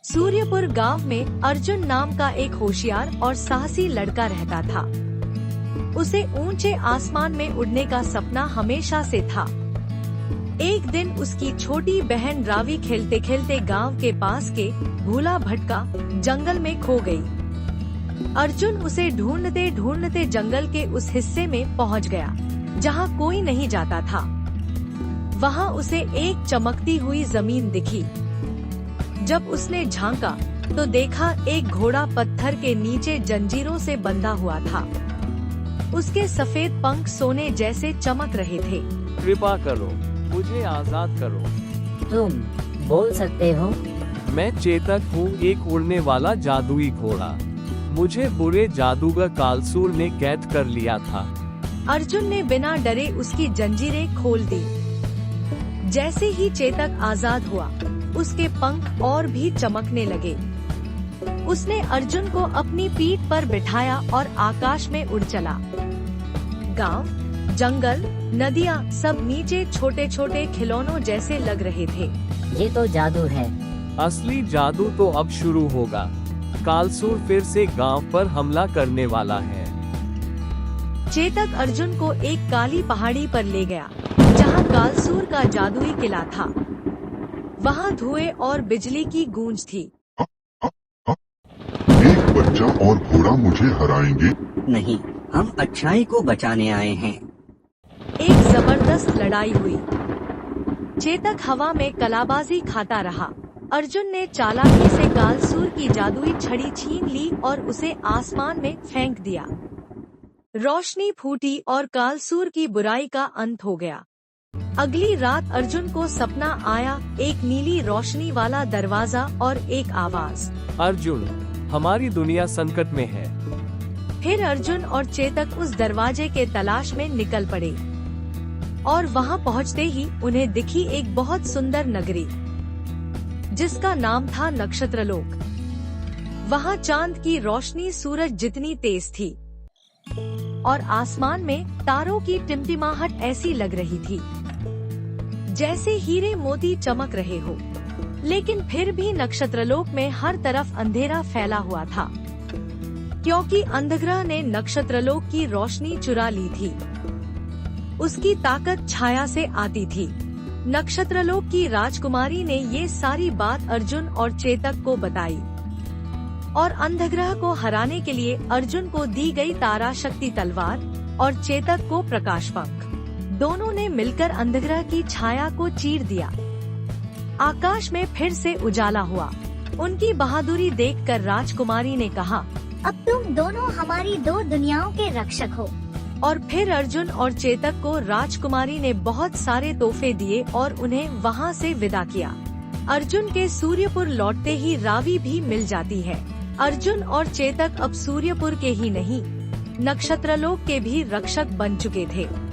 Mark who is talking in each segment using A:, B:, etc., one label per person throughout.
A: सूर्यपुर गांव में अर्जुन नाम का एक होशियार और साहसी लड़का रहता था। उसे ऊंचे आसमान में उड़ने का सपना हमेशा से था। एक दिन उसकी छोटी बहन रावी खेलते खेलते गांव के पास के भूला भटका जंगल में खो गई। अर्जुन उसे ढूंढते ढूंढते जंगल के उस हिस्से में पहुंच गया जहां कोई नहीं जाता था। वहां उसे एक चमकती हुई जमीन दिखी। जब उसने झांका तो देखा एक घोड़ा पत्थर के नीचे जंजीरों से बंधा हुआ था। उसके सफेद पंख सोने जैसे चमक रहे थे।
B: कृपा करो, मुझे आजाद करो।
C: तुम बोल सकते हो?
B: मैं चेतक हूँ, एक उड़ने वाला जादुई घोड़ा। मुझे बुरे जादूगर कालसूर ने कैद कर लिया था।
A: अर्जुन ने बिना डरे उसकी जंजीरें खोल दी। जैसे ही चेतक आजाद हुआ, उसके पंख और भी चमकने लगे। उसने अर्जुन को अपनी पीठ पर बिठाया और आकाश में उड़ चला। गांव, जंगल, नदियाँ सब नीचे छोटे छोटे खिलौनों जैसे लग रहे थे।
C: ये तो जादू है।
B: असली जादू तो अब शुरू होगा। कालसूर फिर से गांव पर हमला करने वाला है।
A: चेतक अर्जुन को एक काली पहाड़ी पर ले गया जहां कालसूर का जादुई किला था। वहां धुएं और बिजली की गूंज थी।
D: एक बच्चा और घोड़ा मुझे हराएंगे?
E: नहीं, हम अच्छाई को बचाने आए हैं।
A: एक जबरदस्त लड़ाई हुई। चेतक हवा में कलाबाजी खाता रहा। अर्जुन ने चालाकी से कालसूर की जादुई छड़ी छीन ली और उसे आसमान में फेंक दिया। रोशनी फूटी और कालसूर की बुराई का अंत हो गया। अगली रात अर्जुन को सपना आया, एक नीली रोशनी वाला दरवाजा और एक आवाज,
B: अर्जुन, हमारी दुनिया संकट में है।
A: फिर अर्जुन और चेतक उस दरवाजे के तलाश में निकल पड़े और वहां पहुंचते ही उन्हें दिखी एक बहुत सुंदर नगरी जिसका नाम था नक्षत्रलोक। वहां चांद की रोशनी सूरज जितनी तेज थी और आसमान में तारों की टिमटिमाहट ऐसी लग रही थी जैसे हीरे मोती चमक रहे हो। लेकिन फिर भी नक्षत्रलोक में हर तरफ अंधेरा फैला हुआ था, क्योंकि अंधग्रह ने नक्षत्रलोक की रोशनी चुरा ली थी। उसकी ताकत छाया से आती थी। नक्षत्रलोक की राजकुमारी ने ये सारी बात अर्जुन और चेतक को बताई और अंधग्रह को हराने के लिए अर्जुन को दी गई तारा शक्ति तलवार और चेतक को प्रकाश पंख, दोनों ने मिलकर अंधग्रह की छाया को चीर दिया। आकाश में फिर से उजाला हुआ। उनकी बहादुरी देखकर राजकुमारी ने कहा,
F: अब तुम दोनों हमारी दो दुनियाओं के रक्षक हो।
A: और फिर अर्जुन और चेतक को राजकुमारी ने बहुत सारे तोहफे दिए और उन्हें वहां से विदा किया। अर्जुन के सूर्यपुर लौटते ही रावी भी मिल जाती है। अर्जुन और चेतक अब सूर्यपुर के ही नहीं, नक्षत्रलोक के भी रक्षक बन चुके थे।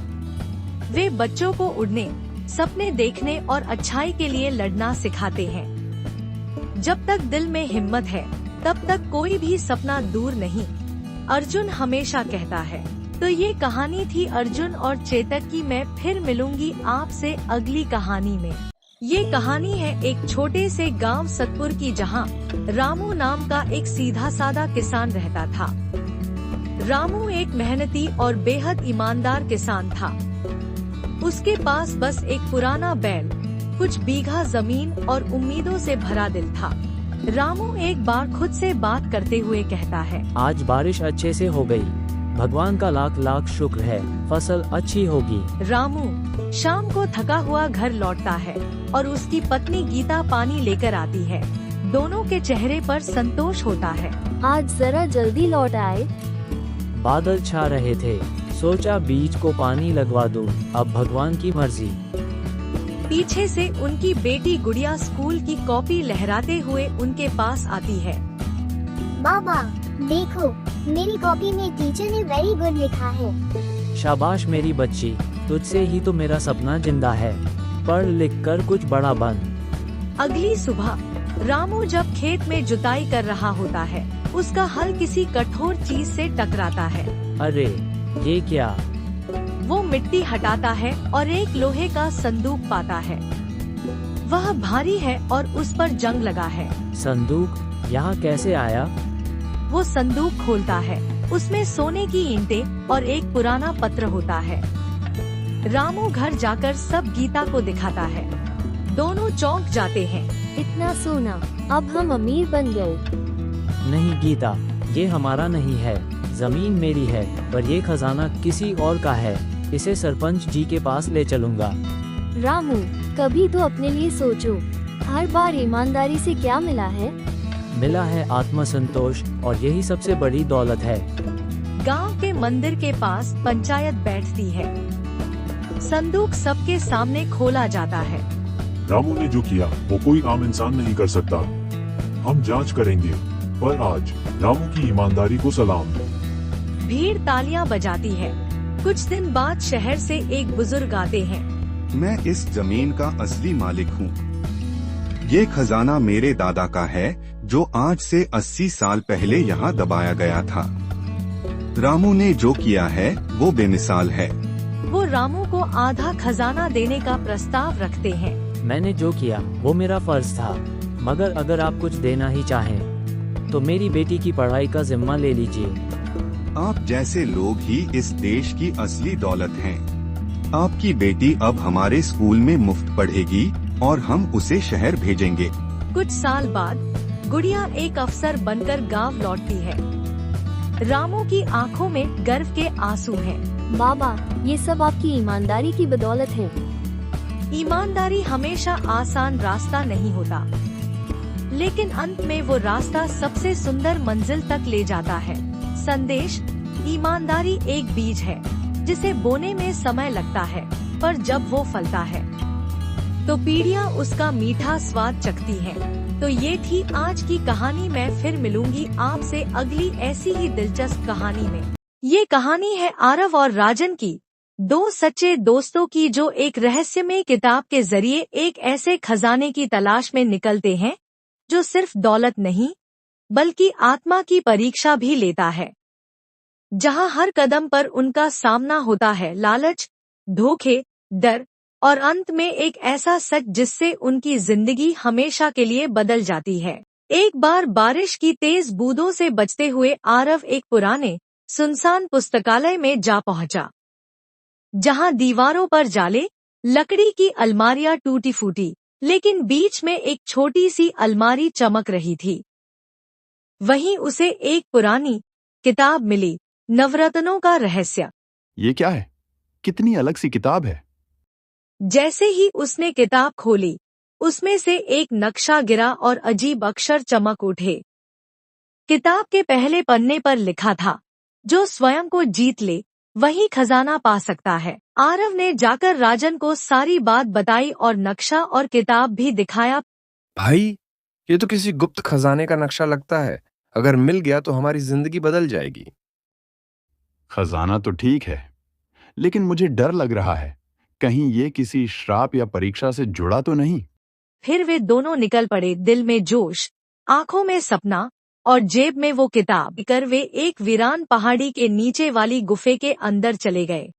A: वे बच्चों को उड़ने, सपने देखने और अच्छाई के लिए लड़ना सिखाते हैं। जब तक दिल में हिम्मत है, तब तक कोई भी सपना दूर नहीं, अर्जुन हमेशा कहता है। तो ये कहानी थी अर्जुन और चेतक की। मैं फिर मिलूंगी आपसे अगली कहानी में। ये कहानी है एक छोटे से गांव सतपुर की, जहां रामू नाम का एक सीधा साधा किसान रहता था। रामू एक मेहनती और बेहद ईमानदार किसान था। उसके पास बस एक पुराना बैल, कुछ बीघा जमीन और उम्मीदों से भरा दिल था। रामू एक बार खुद से बात करते हुए कहता है,
G: आज बारिश अच्छे से हो गई। भगवान का लाख लाख शुक्र है, फसल अच्छी होगी।
A: रामू शाम को थका हुआ घर लौटता है और उसकी पत्नी गीता पानी लेकर आती है। दोनों के चेहरे पर संतोष होता है।
F: आज जरा जल्दी लौट आए।
G: बादल छा रहे थे, सोचा बीज को पानी लगवा दूं, अब भगवान की मर्जी।
A: पीछे से उनकी बेटी गुड़िया स्कूल की कॉपी लहराते हुए उनके पास आती है।
F: बाबा देखो, मेरी कॉपी में टीचर ने वेरी गुड लिखा है।
G: शाबाश मेरी बच्ची, तुझसे ही तो मेरा सपना जिंदा है। पढ़ लिख कर कुछ बड़ा बन।
A: अगली सुबह रामू जब खेत में जुताई कर रहा होता है, उसका हल किसी कठोर चीज से टकराता है।
G: अरे ये क्या?
A: वो मिट्टी हटाता है और एक लोहे का संदूक पाता है। वह भारी है और उस पर जंग लगा है।
G: संदूक यहाँ कैसे आया?
A: वो संदूक खोलता है। उसमें सोने की ईंटें और एक पुराना पत्र होता है। रामू घर जाकर सब गीता को दिखाता है। दोनों चौंक जाते हैं।
H: इतना सोना, अब हम अमीर बन गए।
G: नहीं गीता, ये हमारा नहीं है। जमीन मेरी है, पर ये खजाना किसी और का है। इसे सरपंच जी के पास ले चलूंगा।
H: रामू, कभी तो अपने लिए सोचो। हर बार ईमानदारी से क्या मिला है?
G: मिला है आत्मसंतोष, और यही सबसे बड़ी दौलत है।
A: गांव के मंदिर के पास पंचायत बैठती है। संदूक सबके सामने खोला जाता है।
I: रामू ने जो किया वो कोई आम इंसान नहीं कर सकता। हम जांच करेंगे, पर आज रामू की ईमानदारी को सलाम।
A: भीड़ तालियां बजाती है। कुछ दिन बाद शहर से एक बुजुर्ग आते हैं।
J: मैं इस जमीन का असली मालिक हूँ। ये खजाना मेरे दादा का है, जो आज से 80 साल पहले यहाँ दबाया गया था। रामू ने जो किया है वो बेमिसाल है।
A: वो रामू को आधा खजाना देने का प्रस्ताव रखते हैं।
G: मैंने जो किया वो मेरा फर्ज था, मगर अगर आप कुछ देना ही चाहें तो मेरी बेटी की पढ़ाई का जिम्मा ले लीजिए।
J: आप जैसे लोग ही इस देश की असली दौलत हैं। आपकी बेटी अब हमारे स्कूल में मुफ्त पढ़ेगी और हम उसे शहर भेजेंगे।
A: कुछ साल बाद गुड़िया एक अफसर बनकर गांव लौटती है। रामू की आंखों में गर्व के आंसू हैं।
H: बाबा, ये सब आपकी ईमानदारी की बदौलत है।
A: ईमानदारी हमेशा आसान रास्ता नहीं होता, लेकिन अंत में वो रास्ता सबसे सुंदर मंजिल तक ले जाता है। संदेश: ईमानदारी एक बीज है जिसे बोने में समय लगता है, पर जब वो फलता है तो पीढ़ियां उसका मीठा स्वाद चखती हैं। तो ये थी आज की कहानी। मैं फिर मिलूंगी आपसे अगली ऐसी ही दिलचस्प कहानी में। ये कहानी है आरव और राजन की, दो सच्चे दोस्तों की, जो एक रहस्यमय किताब के जरिए एक ऐसे खजाने की तलाश में निकलते हैं जो सिर्फ दौलत नहीं बल्कि आत्मा की परीक्षा भी लेता है। जहां हर कदम पर उनका सामना होता है लालच, धोखे, डर और अंत में एक ऐसा सच जिससे उनकी जिंदगी हमेशा के लिए बदल जाती है। एक बार बारिश की तेज बूंदों से बचते हुए आरव एक पुराने सुनसान पुस्तकालय में जा पहुंचा, जहां दीवारों पर जाले, लकड़ी की अलमारियां टूटी फूटी, लेकिन बीच में एक छोटी सी अलमारी चमक रही थी। वहीं उसे एक पुरानी किताब मिली, नवरत्नों का रहस्य।
K: ये क्या है? कितनी अलग सी किताब है।
A: जैसे ही उसने किताब खोली, उसमें से एक नक्शा गिरा और अजीब अक्षर चमक उठे। किताब के पहले पन्ने पर लिखा था, जो स्वयं को जीत ले वही खजाना पा सकता है। आरव ने जाकर राजन को सारी बात बताई और नक्शा और किताब भी दिखाया।
L: भाई, ये तो किसी गुप्त खजाने का नक्शा लगता है। अगर मिल गया तो हमारी जिंदगी बदल जाएगी।
K: खजाना तो ठीक है, लेकिन मुझे डर लग रहा है, कहीं ये किसी श्राप या परीक्षा से जुड़ा तो नहीं।
A: फिर वे दोनों निकल पड़े, दिल में जोश, आंखों में सपना और जेब में वो किताब कर वे एक वीरान पहाड़ी के नीचे वाली गुफे के अंदर चले गए।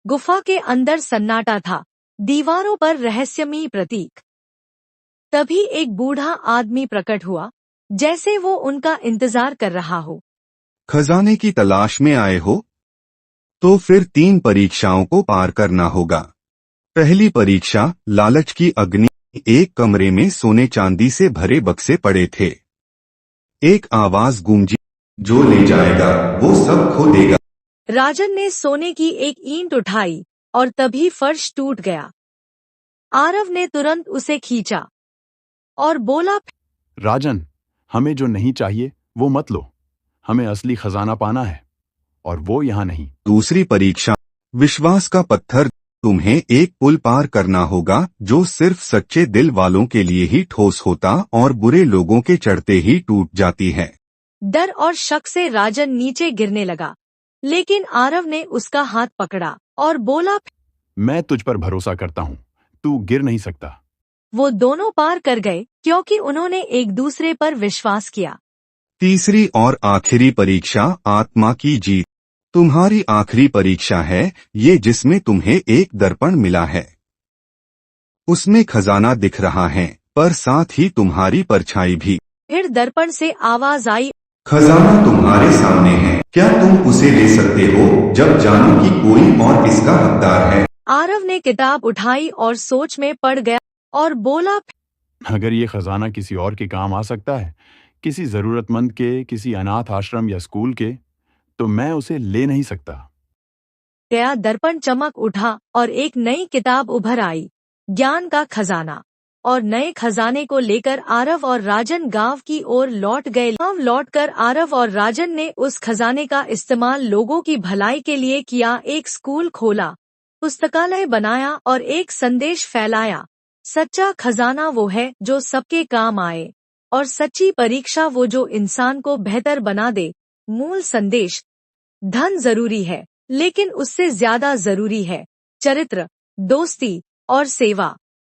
A: गुफा के अंदर सन्नाटा था, दीवारों पर रहस्यमयी प्रतीक। तभी एक बूढ़ा आदमी प्रकट हुआ, जैसे वो उनका इंतजार कर रहा हो।
J: खजाने की तलाश में आए हो? तो फिर 3 परीक्षाओं को पार करना होगा। पहली परीक्षा, लालच की अग्नि। एक कमरे में सोने चांदी से भरे बक्से पड़े थे। एक आवाज गूंजी, जो ले जाएगा वो सब खो देगा।
A: राजन ने सोने की एक ईंट उठाई और तभी फर्श टूट गया। आरव ने तुरंत उसे खींचा और बोला,
K: राजन, हमें जो नहीं चाहिए वो मत लो। हमें असली खजाना पाना है, और वो यहाँ नहीं।
J: दूसरी परीक्षा, विश्वास का पत्थर। तुम्हें एक पुल पार करना होगा जो सिर्फ सच्चे दिल वालों के लिए ही ठोस होता और बुरे लोगों के चढ़ते ही टूट जाती है।
A: डर और शक से राजन नीचे गिरने लगा, लेकिन आरव ने उसका हाथ पकड़ा और बोला,
K: मैं तुझ पर भरोसा करता हूँ, तू गिर नहीं सकता।
A: वो दोनों पार कर गए क्योंकि उन्होंने एक दूसरे पर विश्वास किया।
J: तीसरी और आखिरी परीक्षा, आत्मा की जीत। तुम्हारी आखिरी परीक्षा है ये, जिसमें तुम्हें एक दर्पण मिला है। उसमें खजाना दिख रहा है, पर साथ ही तुम्हारी परछाई भी।
A: फिर दर्पण से आवाज आई,
J: खजाना तुम्हारे सामने है, क्या तुम उसे ले सकते हो जब जानो कि कोई और इसका हकदार है।
A: आरव ने किताब उठाई और सोच में पड़ गया और बोला,
K: अगर ये खजाना किसी और के काम आ सकता है, किसी जरूरतमंद के, किसी अनाथ आश्रम या स्कूल के, तो मैं उसे ले नहीं सकता।
A: गया दर्पण चमक उठा और एक नई किताब उभर आई, ज्ञान का खजाना। और नए खजाने को लेकर आरव और राजन गांव की ओर लौट गए। गांव लौटकर आरव और राजन ने उस खजाने का इस्तेमाल लोगों की भलाई के लिए किया। एक स्कूल खोला, पुस्तकालय बनाया और एक संदेश फैलाया, सच्चा खजाना वो है जो सबके काम आए और सच्ची परीक्षा वो जो इंसान को बेहतर बना दे। मूल संदेश, धन जरूरी है लेकिन उससे ज्यादा जरूरी है चरित्र, दोस्ती और सेवा।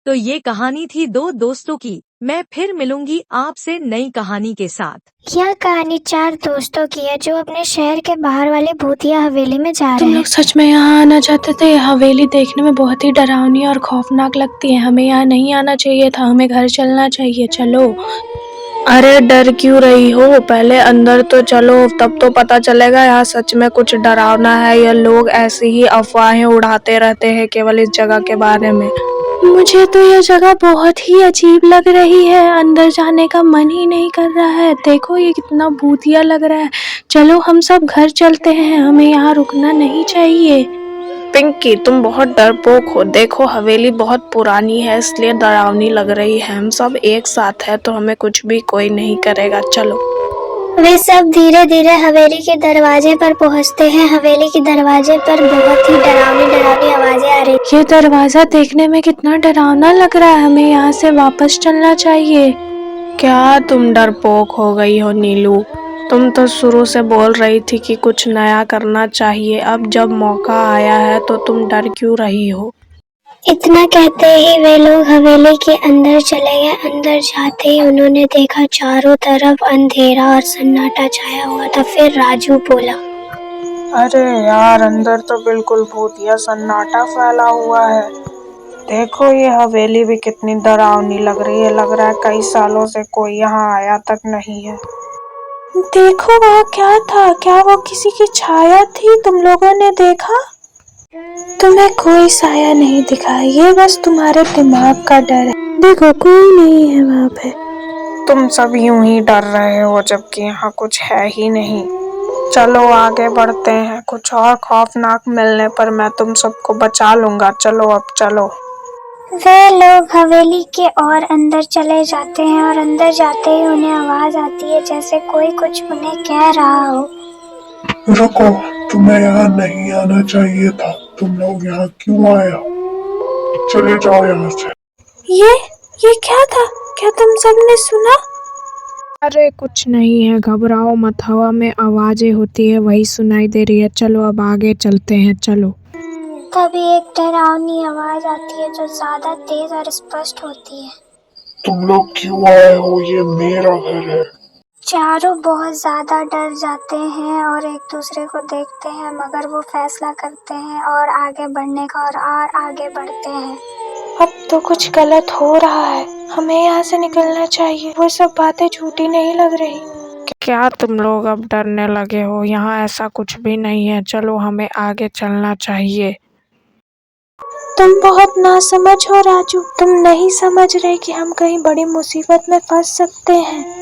A: तो ये कहानी थी दो दोस्तों की। मैं फिर मिलूंगी आपसे नई कहानी के साथ।
F: यह कहानी 4 दोस्तों की है जो अपने शहर के बाहर वाले भूतिया हवेली में जा रहे
M: तुम
F: हैं।
M: लोग सच में यहाँ आना चाहते थे? हवेली देखने में बहुत ही डरावनी और खौफनाक लगती है। हमें यहाँ नहीं आना चाहिए था, हमें घर चलना चाहिए। चलो। अरे डर क्यों रही हो? पहले अंदर तो चलो, तब तो पता चलेगा यहाँ सच में कुछ डरावना है या लोग ऐसी ही अफवाहें उड़ाते रहते हैं केवल इस जगह के बारे में। मुझे तो यह जगह बहुत ही अजीब लग रही है, अंदर जाने का मन ही नहीं कर रहा है। देखो ये कितना भूतिया लग रहा है। चलो हम सब घर चलते हैं, हमें यहाँ रुकना नहीं चाहिए। पिंकी तुम बहुत डरपोक हो। देखो हवेली बहुत पुरानी है इसलिए डरावनी लग रही है। हम सब एक साथ हैं तो हमें कुछ भी कोई नहीं करेगा। चलो।
F: वे सब धीरे धीरे हवेली के दरवाजे पर पहुंचते हैं। हवेली के दरवाजे पर बहुत ही डरावनी डरावनी आवाजें आ रही।
M: ये दरवाजा देखने में कितना डरावना लग रहा है, हमें यहाँ से वापस चलना चाहिए। क्या तुम डरपोक हो गई हो नीलू? तुम तो शुरू से बोल रही थी कि कुछ नया करना चाहिए, अब जब मौका आया है तो तुम डर क्यों रही हो?
F: इतना कहते ही वे लोग हवेली के अंदर चले गए। अंदर जाते ही उन्होंने देखा चारों तरफ अंधेरा और सन्नाटा छाया हुआ था। फिर राजू बोला,
M: अरे यार अंदर तो बिल्कुल भूतिया सन्नाटा फैला हुआ है। देखो ये हवेली भी कितनी डरावनी लग रही है, लग रहा है कई सालों से कोई यहाँ आया तक नहीं है। देखो वहाँ क्या था? क्या वो किसी की छाया थी? तुम लोगों ने देखा? तुम्हें कोई साया नहीं दिखा, ये बस तुम्हारे दिमाग का डर है। देखो कोई नहीं है वहाँ पे। तुम सब यूं ही डर रहे हो जबकि यहाँ कुछ है ही नहीं। चलो आगे बढ़ते हैं, कुछ और खौफनाक मिलने पर मैं तुम सबको बचा लूंगा। चलो अब चलो।
F: वे लोग हवेली के और अंदर चले जाते हैं और अंदर जाते ही उन्हें आवाज आती है जैसे कोई कुछ उन्हें कह रहा हो।
I: रुको, तुम्हें यहाँ नहीं आना चाहिए था। तुम लोग यहाँ क्यों आया? चले जाओ यहाँ से।
M: ये क्या था? क्या तुम सबने सुना? अरे कुछ नहीं है, घबराओ मत। हवा में आवाजें होती है वही सुनाई दे रही है। चलो अब आगे चलते हैं। चलो।
F: तभी एक डरावनी आवाज आती है जो ज्यादा तेज और स्पष्ट होती है।
I: तुम लोग क्यों आए हो? ये मेरा घर है।
F: चारों बहुत ज्यादा डर जाते हैं और एक दूसरे को देखते हैं, मगर वो फैसला करते हैं और आगे बढ़ने का और आगे बढ़ते हैं।
M: अब तो कुछ गलत हो रहा है, हमें यहाँ से निकलना चाहिए। वो सब बातें झूठी नहीं लग रही। क्या तुम लोग अब डरने लगे हो? यहाँ ऐसा कुछ भी नहीं है। चलो हमें आगे चलना चाहिए। तुम बहुत नासमझ हो राजू, तुम नहीं समझ रहे कि हम कहीं बड़ी मुसीबत में फंस सकते हैं।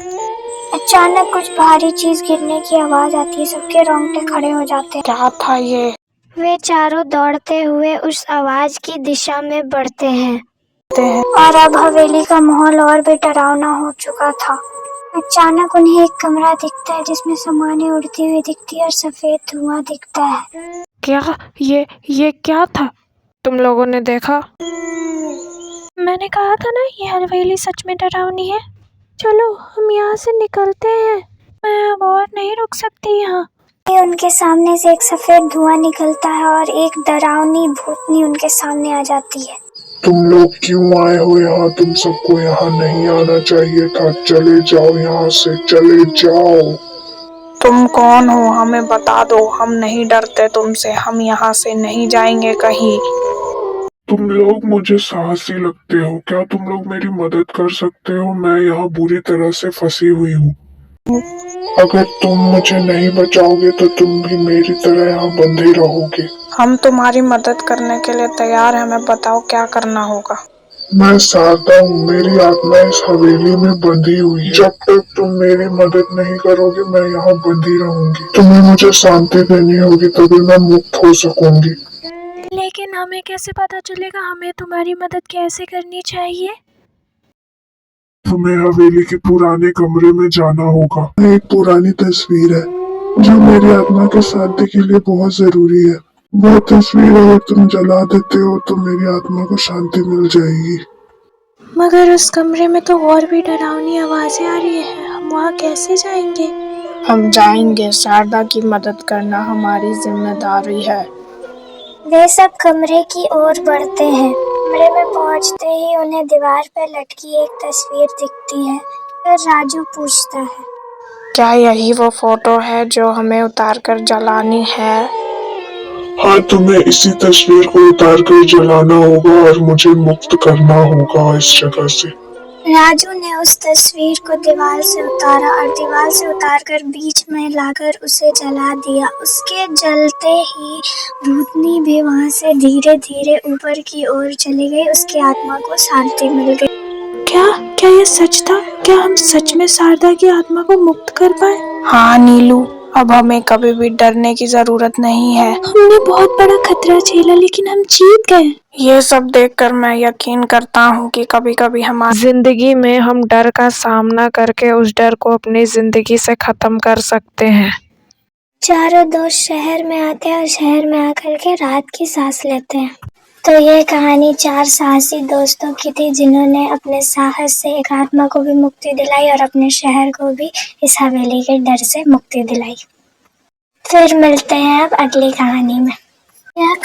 F: अचानक कुछ भारी चीज गिरने की आवाज आती है, सबके रोंगटे खड़े हो जाते हैं।
M: क्या था ये?
F: वे चारों दौड़ते हुए उस आवाज की दिशा में बढ़ते हैं और अब हवेली का माहौल और भी डरावना हो चुका था। अचानक उन्हें एक कमरा दिखता है जिसमें सामानें उड़ती हुई दिखती है और सफेद धुआं दिखता है।
M: क्या ये क्या था? तुम लोगों ने देखा? मैंने कहा था ना ये हवेली सच में डरावनी है। चलो हम यहाँ से निकलते हैं, मैं अब और नहीं रुक सकती यहाँ।
F: उनके सामने से एक सफेद धुआं निकलता है और एक डरावनी भूतनी उनके सामने आ जाती है।
I: तुम लोग क्यों आए हो यहाँ? तुम सबको यहाँ नहीं आना चाहिए था। चले जाओ यहाँ से, चले जाओ।
M: तुम कौन हो? हमें बता दो, हम नहीं डरते तुमसे, हम यहाँ से नहीं जाएंगे कहीं।
I: तुम लोग मुझे साहसी लगते हो। क्या तुम लोग मेरी मदद कर सकते हो? मैं यहाँ बुरी तरह से फंसी हुई हूँ। अगर तुम मुझे नहीं बचाओगे तो तुम भी मेरी तरह यहाँ बंधे रहोगे।
M: हम तुम्हारी मदद करने के लिए तैयार हैं, हमें बताओ क्या करना होगा।
I: मैं शारदा हूँ, मेरी आत्मा इस हवेली में बंधी हुई है। जब तक तुम मेरी मदद नहीं करोगे मैं यहाँ बंधी रहूंगी। तुम्हें मुझे शांति देनी होगी तभी मैं मुक्त हो सकूंगी।
M: लेकिन हमें कैसे पता चलेगा हमें तुम्हारी मदद कैसे करनी चाहिए?
I: तुम्हें हवेली के पुराने कमरे में जाना होगा। एक पुरानी तस्वीर है जो मेरी आत्मा की शांति के लिए बहुत जरूरी है। वो तस्वीर अगर तुम जला देते हो तो मेरी आत्मा को शांति मिल जाएगी।
M: मगर उस कमरे में तो और भी डरावनी आवाजें आ रही है, हम वहाँ कैसे जाएंगे? हम जाएंगे, शारदा की मदद करना हमारी जिम्मेदारी है।
F: वे सब कमरे की ओर बढ़ते हैं। कमरे में पहुंचते ही उन्हें दीवार पर लटकी एक तस्वीर दिखती है। फिर राजू पूछता है,
M: क्या यही वो फोटो है जो हमें उतारकर जलानी है?
I: हाँ, तुम्हें इसी तस्वीर को उतार कर जलाना होगा और मुझे मुक्त करना होगा इस जगह से।
F: राजू ने उस तस्वीर को दीवार से उतारा और दीवार से उतारकर बीच में लाकर उसे जला दिया। उसके जलते ही भूतनी भी वहां से धीरे धीरे ऊपर की ओर चली गई। उसकी आत्मा को शांति मिल गई।
M: क्या ये सच था? क्या हम सच में शारदा की आत्मा को मुक्त कर पाए? हाँ नीलू, अब हमें कभी भी डरने की जरूरत नहीं है। हमने बहुत बड़ा खतरा झेला लेकिन हम जीत गए। ये सब देखकर मैं यकीन करता हूँ कि कभी कभी हमारी जिंदगी में हम डर का सामना करके उस डर को अपनी जिंदगी से खत्म कर सकते हैं।
F: चारों दोस्त शहर में आते हैं और शहर में आकर के रात की सांस लेते हैं। तो ये कहानी 4 साहसी दोस्तों की थी जिन्होंने अपने साहस से एक आत्मा को भी मुक्ति दिलाई और अपने शहर को भी इस हवेली के डर से मुक्ति दिलाई। फिर मिलते हैं अब अगली कहानी में। यह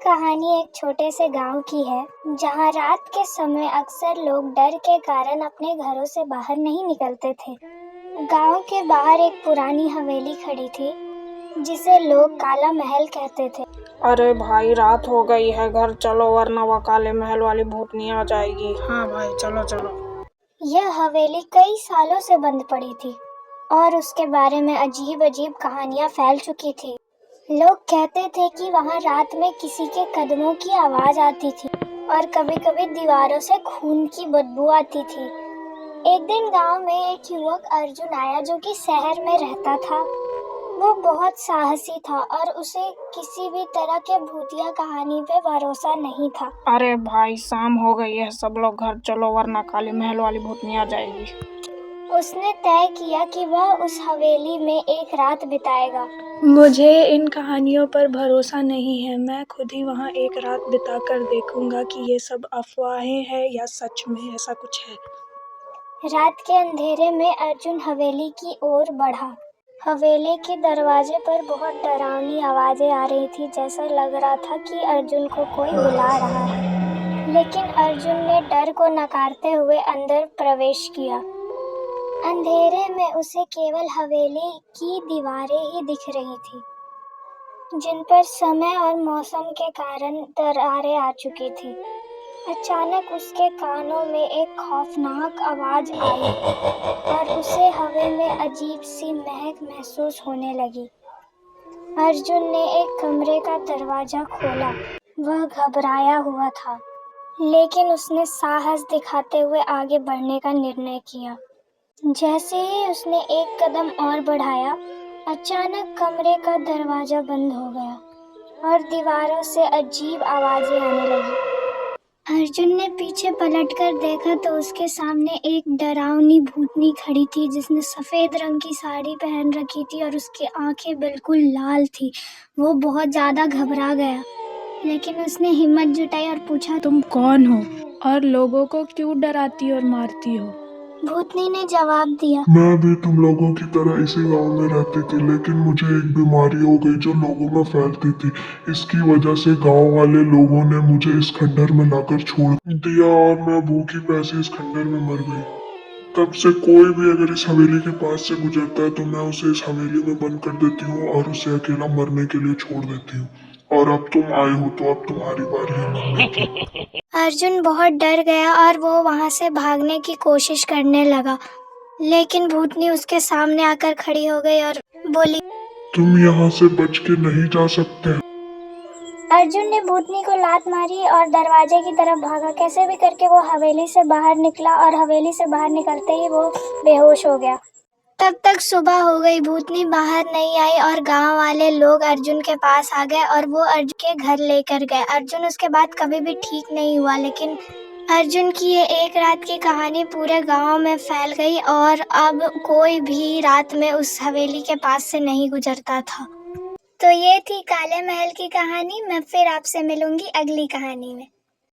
F: कहानी एक छोटे से गांव की है जहां रात के समय अक्सर लोग डर के कारण अपने घरों से बाहर नहीं निकलते थे। गांव के बाहर एक पुरानी हवेली खड़ी थी जिसे लोग काला महल कहते थे।
M: अरे भाई, रात हो गई है, घर चलो वरना वो काले महल वाली भूतनी आ जाएगी। हाँ भाई, चलो चलो।
F: यह हवेली कई सालों से बंद पड़ी थी और उसके बारे में अजीब अजीब कहानियां फैल चुकी थी। लोग कहते थे कि वहां रात में किसी के कदमों की आवाज आती थी और कभी कभी दीवारों से खून की बदबू आती थी। एक दिन गांव में एक युवक अर्जुन आया जो कि शहर में रहता था। वो बहुत साहसी था और उसे किसी भी तरह के भूतिया कहानी पे भरोसा नहीं था।
M: अरे भाई, शाम हो गई है, सब लोग घर चलो वरना काले महल वाली भूतनी आ जाएगी।
F: उसने तय किया कि वह उस हवेली में एक रात बिताएगा।
M: मुझे इन कहानियों पर भरोसा नहीं है, मैं खुद ही वहाँ एक रात बिताकर देखूंगा कि ये सब अफवाहें हैं या सच में ऐसा कुछ है।
F: रात के अंधेरे में अर्जुन हवेली की ओर बढ़ा। हवेली के दरवाजे पर बहुत डरावनी आवाजें आ रही थी, जैसा लग रहा था कि अर्जुन को कोई बुला रहा है। लेकिन अर्जुन ने डर को नकारते हुए अंदर प्रवेश किया। अंधेरे में उसे केवल हवेली की दीवारें ही दिख रही थी, जिन पर समय और मौसम के कारण दरारें आ चुकी थी। अचानक उसके कानों में एक खौफनाक आवाज आई और उसे हवा में अजीब सी महक महसूस होने लगी। अर्जुन ने एक कमरे का दरवाजा खोला। वह घबराया हुआ था, लेकिन उसने साहस दिखाते हुए आगे बढ़ने का निर्णय किया। जैसे ही उसने एक कदम और बढ़ाया, अचानक कमरे का दरवाजा बंद हो गया और दीवारों से अजीब आवाजें आने लगी। अर्जुन ने पीछे पलटकर देखा तो उसके सामने एक डरावनी भूतनी खड़ी थी जिसने सफेद रंग की साड़ी पहन रखी थी और उसकी आंखें बिल्कुल लाल थी। वो बहुत ज्यादा घबरा गया, लेकिन उसने हिम्मत जुटाई और पूछा,
M: तुम कौन हो और लोगों को क्यों डराती और मारती हो?
F: भूतनी ने जवाब दिया,
I: मैं भी तुम लोगों की तरह इसी गांव में रहती थी, लेकिन मुझे एक बीमारी हो गई जो लोगों में फैलती थी। इसकी वजह से गांव वाले लोगों ने मुझे इस खंडर में लाकर छोड़ दिया और मैं भूखी प्यासी इस खंडर में मर गई। तब से कोई भी अगर इस हवेली के पास से गुजरता है तो मैं उसे इस हवेली में बंद कर देती हूँ और उसे अकेला मरने के लिए छोड़ देती हूँ। और अब तुम आए हो तो अब तुम्हारी बारी है मरने की।
F: अर्जुन बहुत डर गया और वो वहाँ से भागने की कोशिश करने लगा, लेकिन भूतनी उसके सामने आकर खड़ी हो गई और बोली,
I: तुम यहाँ से बच के नहीं जा सकते।
F: अर्जुन ने भूतनी को लात मारी और दरवाजे की तरफ भागा। कैसे भी करके वो हवेली से बाहर निकला और हवेली से बाहर निकलते ही वो बेहोश हो गया। तब तक सुबह हो गई, भूतनी बाहर नहीं आई और गांव वाले लोग अर्जुन के पास आ गए और वो अर्जुन के घर लेकर गए। अर्जुन उसके बाद कभी भी ठीक नहीं हुआ, लेकिन अर्जुन की ये एक रात की कहानी पूरे गांव में फैल गई और अब कोई भी रात में उस हवेली के पास से नहीं गुजरता था। तो ये थी काले महल की कहानी। मैं फिर आपसे मिलूंगी अगली कहानी में।